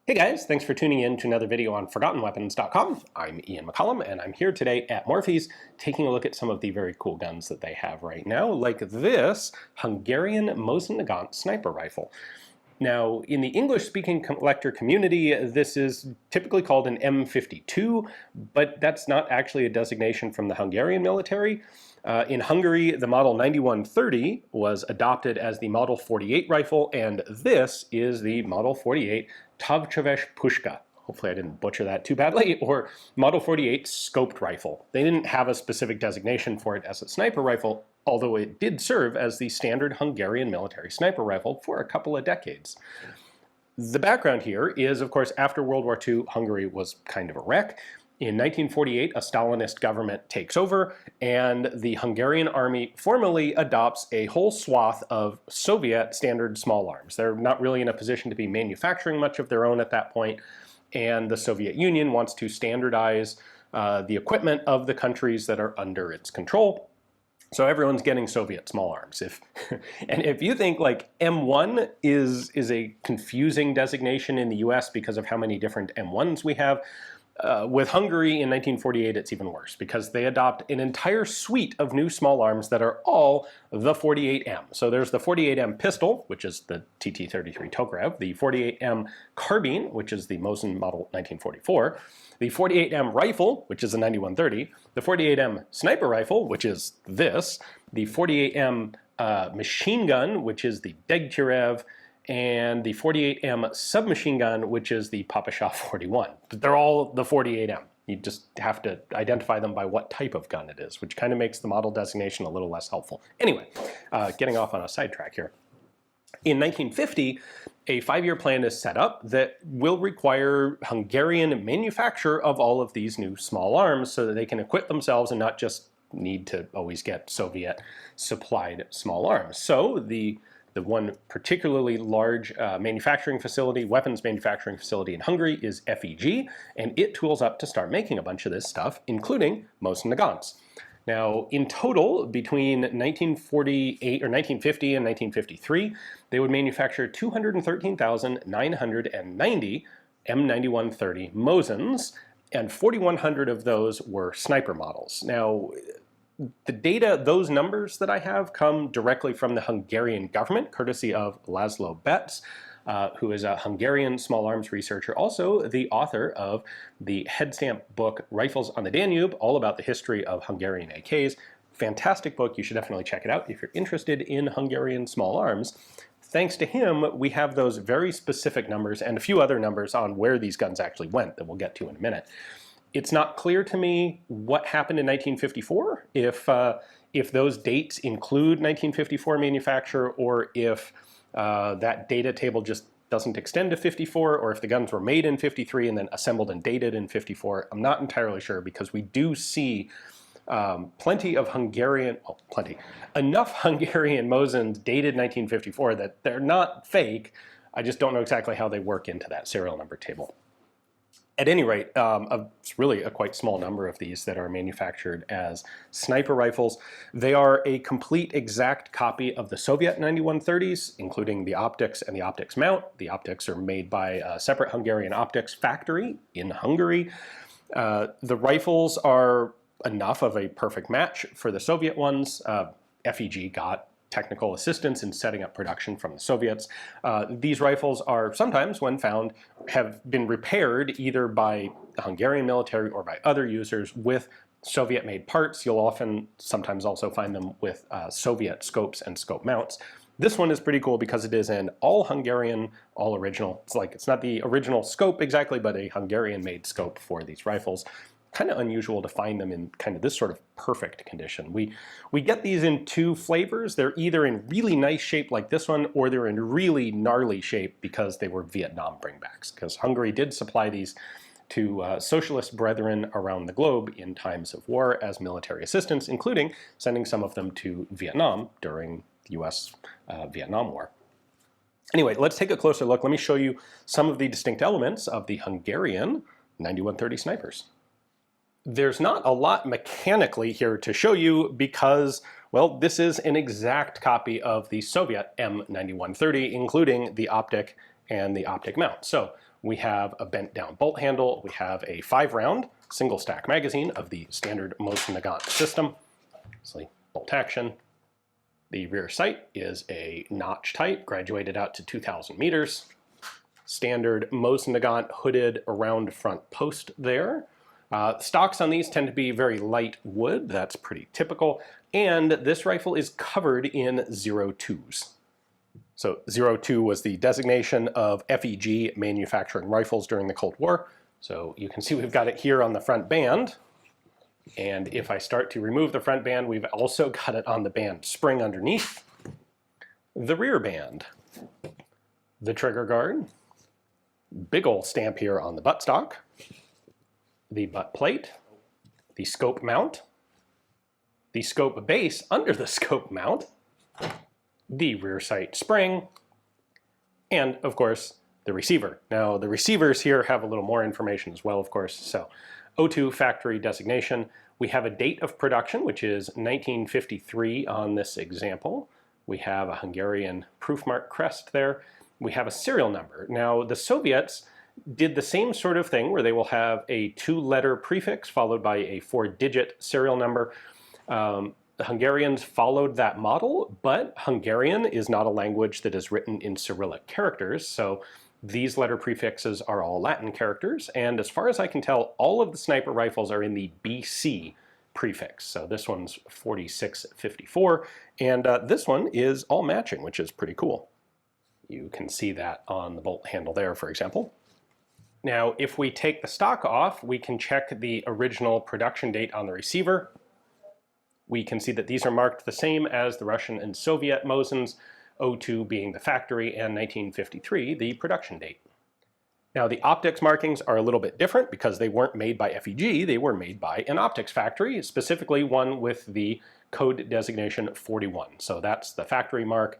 Hey guys, thanks for tuning in to another video on ForgottenWeapons.com. I'm Ian McCollum, and I'm here today at Morphy's taking a look at some of the very cool guns that they have right now, like this Hungarian Mosin Nagant sniper rifle. Now, in the English-speaking collector community, this is typically called an M52, but that's not actually a designation from the Hungarian military. In Hungary, the Model 9130 was adopted as the Model 48 rifle, and this is the Model 48 Tavcsöves Puska. Hopefully I didn't butcher that too badly, or Model 48 scoped rifle. They didn't have a specific designation for it as a sniper rifle, although it did serve as the standard Hungarian military sniper rifle for a couple of decades. The background here is, of course, after World War II, Hungary was kind of a wreck. In 1948, a Stalinist government takes over, and the Hungarian army formally adopts a whole swath of Soviet standard small arms. They're not really in a position to be manufacturing much of their own at that point, and the Soviet Union wants to standardize the equipment of the countries that are under its control. So everyone's getting Soviet small arms. And if you think like M1 is a confusing designation in the US because of how many different M1s we have, with Hungary in 1948, it's even worse because they adopt an entire suite of new small arms that are all the 48M. So there's the 48M pistol, which is the TT-33 Tokarev, the 48M carbine, which is the Mosin Model 1944, the 48M rifle, which is the 9130, the 48M sniper rifle, which is this, the 48M machine gun, which is the Degtyarev, and the 48M submachine gun, which is the Papasha 41. They're all the 48M. You just have to identify them by what type of gun it is, which kind of makes the model designation a little less helpful. Anyway, getting off on a sidetrack here. In 1950, a 5-year plan is set up that will require Hungarian manufacture of all of these new small arms so that they can equip themselves and not just need to always get Soviet supplied small arms. So the one particularly large manufacturing facility, weapons manufacturing facility in Hungary is FEG, and it tools up to start making a bunch of this stuff, including Mosin Nagants. Now, in total, between 1948 or 1950 and 1953, they would manufacture 213,990 M9130 Mosins, and 4,100 of those were sniper models. Now, the data, those numbers that I have, come directly from the Hungarian government, courtesy of Laszlo Betz, who is a Hungarian small arms researcher, also the author of the head stamp book Rifles on the Danube, all about the history of Hungarian AKs. Fantastic book, you should definitely check it out if you're interested in Hungarian small arms. Thanks to him, we have those very specific numbers and a few other numbers on where these guns actually went that we'll get to in a minute. It's not clear to me what happened in 1954, if those dates include 1954 manufacture, or if that data table just doesn't extend to 54, or if the guns were made in 53 and then assembled and dated in 54. I'm not entirely sure, because we do see enough Hungarian Mosins dated 1954 that they're not fake. I just don't know exactly how they work into that serial number table. At any rate, it's really a quite small number of these that are manufactured as sniper rifles. They are a complete exact copy of the Soviet 9130s, including the optics and the optics mount. The optics are made by a separate Hungarian optics factory in Hungary. The rifles are enough of a perfect match for the Soviet ones. FEG got technical assistance in setting up production from the Soviets. These rifles are sometimes, when found, have been repaired either by the Hungarian military or by other users with Soviet-made parts. You'll sometimes also find them with Soviet scopes and scope mounts. This one is pretty cool because it is an all Hungarian, all original. It's not the original scope exactly, but a Hungarian-made scope for these rifles. Kind of unusual to find them in kind of this sort of perfect condition. We get these in two flavors. They're either in really nice shape like this one, or they're in really gnarly shape because they were Vietnam bringbacks, because Hungary did supply these to socialist brethren around the globe in times of war as military assistance, including sending some of them to Vietnam during the US Vietnam War. Anyway, let's take a closer look. Let me show you some of the distinct elements of the Hungarian 9130 snipers. There's not a lot mechanically here to show you because, well, this is an exact copy of the Soviet M9130, including the optic and the optic mount. So we have a bent down bolt handle, we have a 5-round single stack magazine of the standard Mosin Nagant system, obviously bolt action. The rear sight is a notch type, graduated out to 2,000 meters. Standard Mosin Nagant hooded around front post there. Stocks on these tend to be very light wood, that's pretty typical, and this rifle is covered in 02s. So 02 was the designation of FEG manufacturing rifles during the Cold War. So you can see we've got it here on the front band. And if I start to remove the front band, we've also got it on the band spring underneath, the rear band, the trigger guard, big ol' stamp here on the buttstock, the butt plate, the scope mount, the scope base under the scope mount, the rear sight spring, and of course the receiver. Now the receivers here have a little more information as well, of course. So 02 factory designation. We have a date of production, which is 1953 on this example. We have a Hungarian proof mark crest there. We have a serial number. Now the Soviets did the same sort of thing where they will have a 2-letter prefix followed by a 4-digit serial number. The Hungarians followed that model, but Hungarian is not a language that is written in Cyrillic characters, so these letter prefixes are all Latin characters, and as far as I can tell, all of the sniper rifles are in the BC prefix. So this one's 4654, and this one is all matching, which is pretty cool. You can see that on the bolt handle there, for example. Now, if we take the stock off, we can check the original production date on the receiver. We can see that these are marked the same as the Russian and Soviet Mosins, 02 being the factory and 1953 the production date. Now the optics markings are a little bit different because they weren't made by FEG, they were made by an optics factory, specifically one with the code designation 41. So that's the factory mark.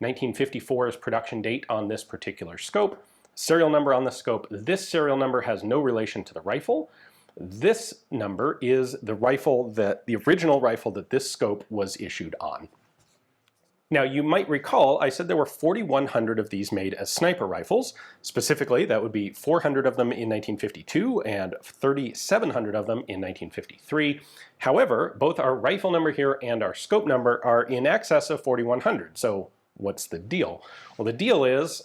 1954 is production date on this particular scope. Serial number on the scope. This serial number has no relation to the rifle. This number is the original rifle that this scope was issued on. Now you might recall I said there were 4,100 of these made as sniper rifles. Specifically, that would be 400 of them in 1952 and 3,700 of them in 1953. However, both our rifle number here and our scope number are in excess of 4,100. So what's the deal? Well, the deal is,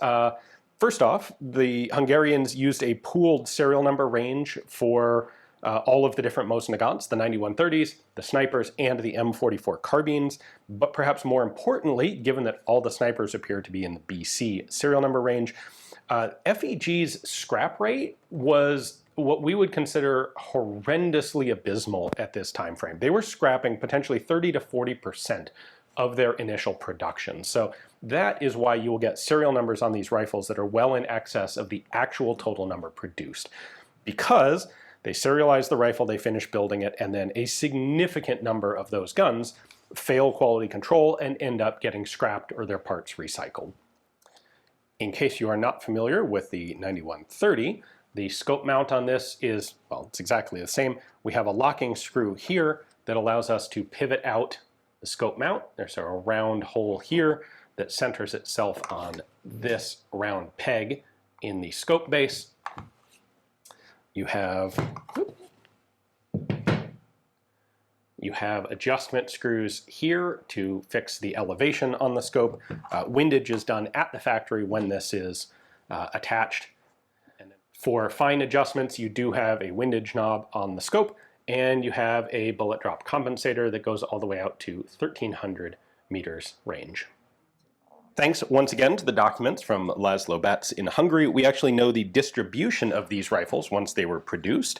first off, the Hungarians used a pooled serial number range for all of the different Mosin Nagants, the 9130s, the snipers, and the M44 carbines. But perhaps more importantly, given that all the snipers appear to be in the BC serial number range, FEG's scrap rate was what we would consider horrendously abysmal at this time frame. They were scrapping potentially 30 to 40% of their initial production. So that is why you will get serial numbers on these rifles that are well in excess of the actual total number produced. Because they serialize the rifle, they finish building it, and then a significant number of those guns fail quality control and end up getting scrapped or their parts recycled. In case you are not familiar with the 9130, the scope mount on this is, well, it's exactly the same. We have a locking screw here that allows us to pivot out the scope mount. There's a round hole here that centers itself on this round peg in the scope base. You have adjustment screws here to fix the elevation on the scope. Windage is done at the factory when this is attached. And for fine adjustments, you do have a windage knob on the scope, and you have a bullet drop compensator that goes all the way out to 1,300 meters range. Thanks once again to the documents from Laszlo Betz in Hungary. We actually know the distribution of these rifles once they were produced.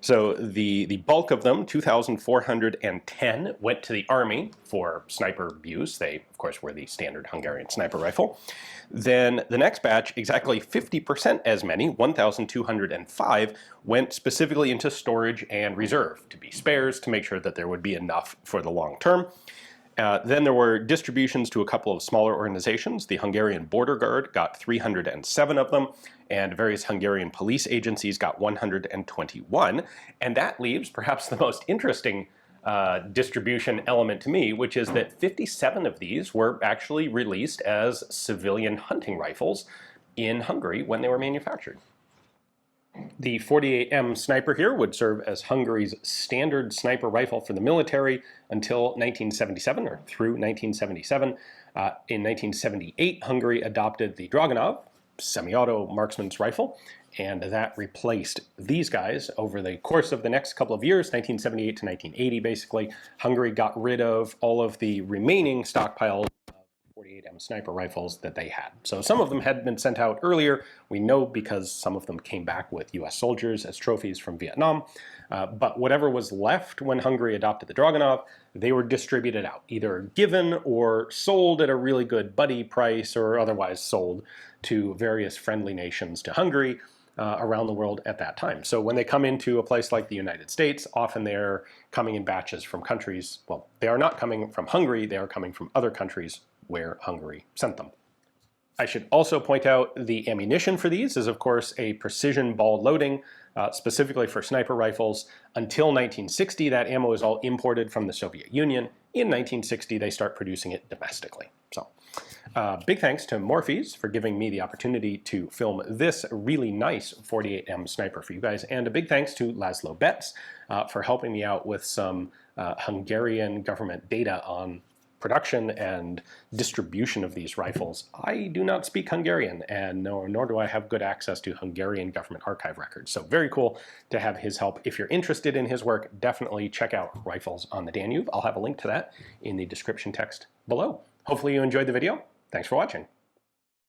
So the bulk of them, 2,410, went to the army for sniper use. They, of course, were the standard Hungarian sniper rifle. Then the next batch, exactly 50% as many, 1,205, went specifically into storage and reserve to be spares to make sure that there would be enough for the long term. Then there were distributions to a couple of smaller organizations. The Hungarian Border Guard got 307 of them, and various Hungarian police agencies got 121. And that leaves perhaps the most interesting distribution element to me, which is that 57 of these were actually released as civilian hunting rifles, in Hungary when they were manufactured. The 48M sniper here would serve as Hungary's standard sniper rifle for the military until 1977, or through 1977. In 1978, Hungary adopted the Dragunov, semi-auto marksman's rifle, and that replaced these guys over the course of the next couple of years, 1978 to 1980 basically. Hungary got rid of all of the remaining stockpiles 48M sniper rifles that they had. So some of them had been sent out earlier. We know because some of them came back with US soldiers as trophies from Vietnam. But whatever was left when Hungary adopted the Dragunov, they were distributed out, either given or sold at a really good buddy price or otherwise sold to various friendly nations to Hungary around the world at that time. So when they come into a place like the United States, often they're coming in batches from countries, well, they are not coming from Hungary, they are coming from other countries where Hungary sent them. I should also point out the ammunition for these is, of course, a precision ball loading, specifically for sniper rifles. Until 1960, that ammo is all imported from the Soviet Union. In 1960, they start producing it domestically. So, big thanks to Morphes for giving me the opportunity to film this really nice 48M sniper for you guys, and a big thanks to Laszlo Betts for helping me out with some Hungarian government data on production and distribution of these rifles. I do not speak Hungarian, and nor do I have good access to Hungarian government archive records. So very cool to have his help. If you're interested in his work, definitely check out Rifles on the Danube. I'll have a link to that in the description text below. Hopefully you enjoyed the video. Thanks for watching.